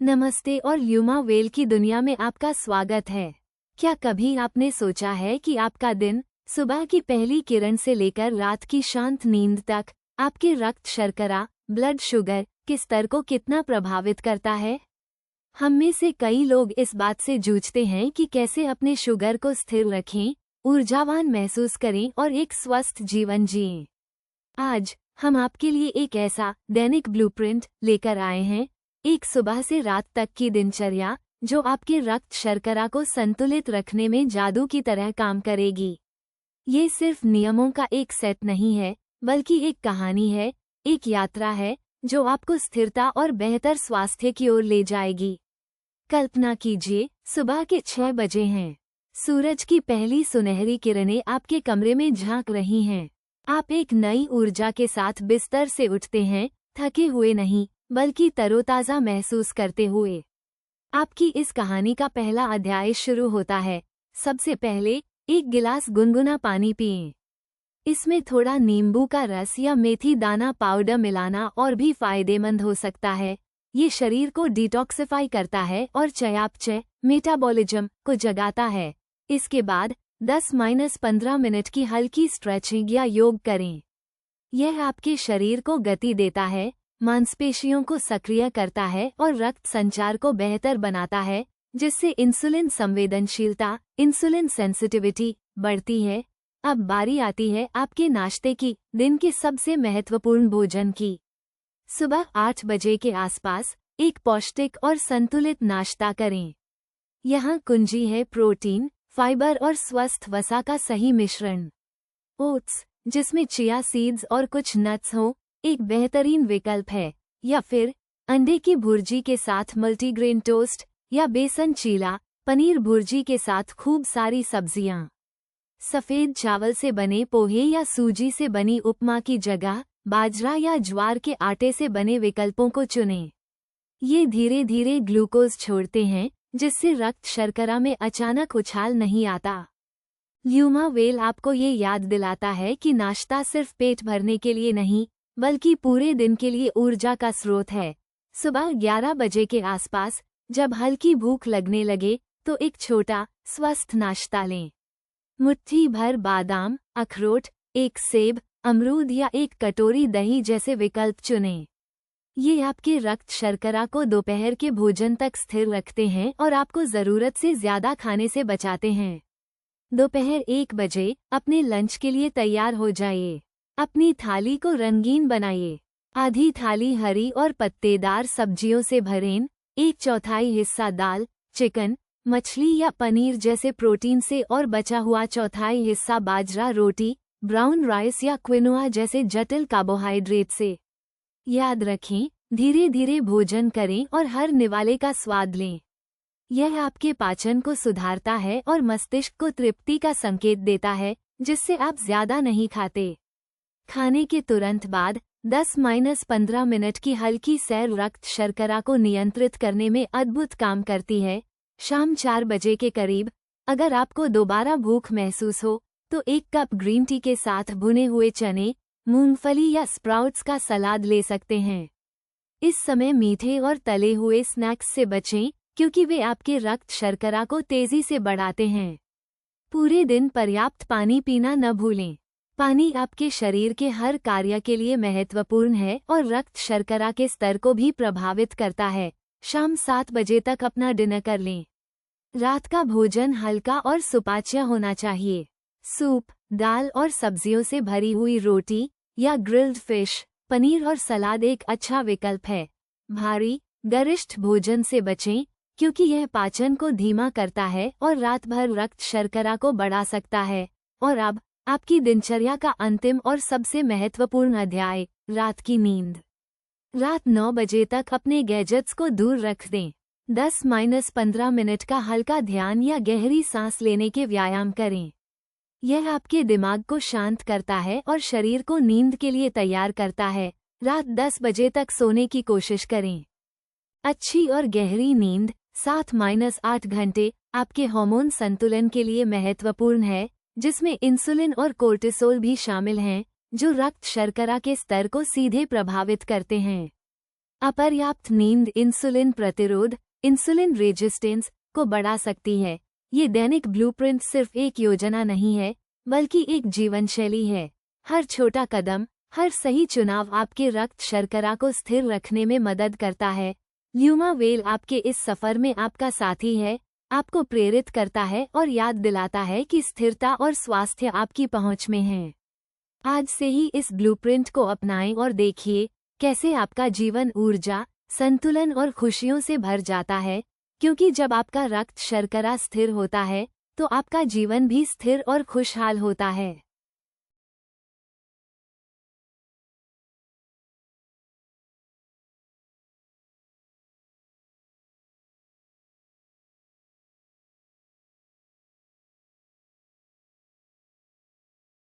नमस्ते और ल्यूमा वेल की दुनिया में आपका स्वागत है। क्या कभी आपने सोचा है कि आपका दिन, सुबह की पहली किरण से लेकर रात की शांत नींद तक, आपके रक्त शर्करा, ब्लड शुगर के स्तर को कितना प्रभावित करता है? हम में से कई लोग इस बात से जूझते हैं कि कैसे अपने शुगर को स्थिर रखें, ऊर्जावान महसूस करें और एक स्वस्थ जीवन जिएं। आज हम आपके लिए एक ऐसा दैनिक ब्लूप्रिंट लेकर आए हैं, एक सुबह से रात तक की दिनचर्या जो आपके रक्त शर्करा को संतुलित रखने में जादू की तरह काम करेगी। ये सिर्फ नियमों का एक सेट नहीं है, बल्कि एक कहानी है, एक यात्रा है जो आपको स्थिरता और बेहतर स्वास्थ्य की ओर ले जाएगी। कल्पना कीजिए, सुबह के 6 बजे हैं। सूरज की पहली सुनहरी किरणें आपके कमरे में झांक रही हैं। आप एक नई ऊर्जा के साथ बिस्तर से उठते हैं, थके हुए नहीं, बल्कि तरोताज़ा महसूस करते हुए। आपकी इस कहानी का पहला अध्याय शुरू होता है। सबसे पहले एक गिलास गुनगुना पानी पिएं। इसमें थोड़ा नींबू का रस या मेथी दाना पाउडर मिलाना और भी फायदेमंद हो सकता है। ये शरीर को डिटॉक्सिफाई करता है और चयापचय मेटाबॉलिज्म को जगाता है। इसके बाद 10-15 मिनट की हल्की स्ट्रेचिंग या योग करें। यह आपके शरीर को गति देता है, मांसपेशियों को सक्रिय करता है और रक्त संचार को बेहतर बनाता है, जिससे इंसुलिन संवेदनशीलता, इंसुलिन सेंसिटिविटी बढ़ती है। अब बारी आती है आपके नाश्ते की, दिन के सबसे महत्वपूर्ण भोजन की। सुबह 8 बजे के आसपास एक पौष्टिक और संतुलित नाश्ता करें। यहाँ कुंजी है प्रोटीन, फाइबर और स्वस्थ वसा का सही मिश्रण। ओट्स, जिसमें चिया सीड्स और कुछ नट्स हों, एक बेहतरीन विकल्प है, या फिर अंडे की भुर्जी के साथ मल्टीग्रेन टोस्ट या बेसन चीला, पनीर भुर्जी के साथ खूब सारी सब्जियां। सफेद चावल से बने पोहे या सूजी से बनी उपमा की जगह बाजरा या ज्वार के आटे से बने विकल्पों को चुनें। ये धीरे धीरे ग्लूकोज छोड़ते हैं, जिससे रक्त शर्करा में अचानक उछाल नहीं आता। ल्यूमा वेल आपको ये याद दिलाता है कि नाश्ता सिर्फ पेट भरने के लिए नहीं, बल्कि पूरे दिन के लिए ऊर्जा का स्रोत है। सुबह 11 बजे के आसपास जब हल्की भूख लगने लगे तो एक छोटा, स्वस्थ नाश्ता लें। मुट्ठी भर बादाम, अखरोट, एक सेब, अमरूद या एक कटोरी दही जैसे विकल्प चुनें। ये आपके रक्त शर्करा को दोपहर के भोजन तक स्थिर रखते हैं और आपको ज़रूरत से ज़्यादा खाने से बचाते हैं। दोपहर 1 बजे अपने लंच के लिए तैयार हो जाइए। अपनी थाली को रंगीन बनाइए। आधी थाली हरी और पत्तेदार सब्जियों से भरें, 1/4 हिस्सा दाल, चिकन, मछली या पनीर जैसे प्रोटीन से और बचा हुआ 1/4 हिस्सा बाजरा रोटी, ब्राउन राइस या क्विनोआ जैसे जटिल कार्बोहाइड्रेट से। याद रखें, धीरे धीरे भोजन करें और हर निवाले का स्वाद लें। यह आपके पाचन को सुधारता है और मस्तिष्क को तृप्ति का संकेत देता है, जिससे आप ज्यादा नहीं खाते। खाने के तुरंत बाद 10-15 मिनट की हल्की सैर रक्त शर्करा को नियंत्रित करने में अद्भुत काम करती है। शाम 4 बजे के करीब अगर आपको दोबारा भूख महसूस हो तो 1 कप ग्रीन टी के साथ भुने हुए चने, मूंगफली या स्प्राउट्स का सलाद ले सकते हैं। इस समय मीठे और तले हुए स्नैक्स से बचें, क्योंकि वे आपके रक्त शर्करा को तेजी से बढ़ाते हैं। पूरे दिन पर्याप्त पानी पीना न भूलें। पानी आपके शरीर के हर कार्य के लिए महत्वपूर्ण है और रक्त शर्करा के स्तर को भी प्रभावित करता है। शाम 7 बजे तक अपना डिनर कर लें। रात का भोजन हल्का और सुपाच्य होना चाहिए। सूप, दाल और सब्जियों से भरी हुई रोटी या ग्रिल्ड फिश, पनीर और सलाद एक अच्छा विकल्प है। भारी, गरिष्ठ भोजन से बचें, क्योंकि यह पाचन को धीमा करता है और रात भर रक्त शर्करा को बढ़ा सकता है। और अब आपकी दिनचर्या का अंतिम और सबसे महत्वपूर्ण अध्याय, रात की नींद। रात 9 बजे तक अपने गैजेट्स को दूर रख दें। 10-15 मिनट का हल्का ध्यान या गहरी सांस लेने के व्यायाम करें। यह आपके दिमाग को शांत करता है और शरीर को नींद के लिए तैयार करता है। रात 10 बजे तक सोने की कोशिश करें। अच्छी और गहरी नींद 7-8 घंटे आपके हार्मोन संतुलन के लिए महत्वपूर्ण है, जिसमें इंसुलिन और कोर्टिसोल भी शामिल हैं, जो रक्त शर्करा के स्तर को सीधे प्रभावित करते हैं। अपर्याप्त नींद इंसुलिन प्रतिरोध, इंसुलिन रेजिस्टेंस को बढ़ा सकती है। ये दैनिक ब्लूप्रिंट सिर्फ एक योजना नहीं है, बल्कि एक जीवनशैली है। हर छोटा कदम, हर सही चुनाव आपके रक्त शर्करा को स्थिर रखने में मदद करता है। ल्यूमा वेल आपके इस सफर में आपका साथी है, आपको प्रेरित करता है और याद दिलाता है कि स्थिरता और स्वास्थ्य आपकी पहुंच में है। आज से ही इस ब्लूप्रिंट को अपनाएं और देखिए कैसे आपका जीवन ऊर्जा, संतुलन और खुशियों से भर जाता है, क्योंकि जब आपका रक्त शर्करा स्थिर होता है तो आपका जीवन भी स्थिर और खुशहाल होता है।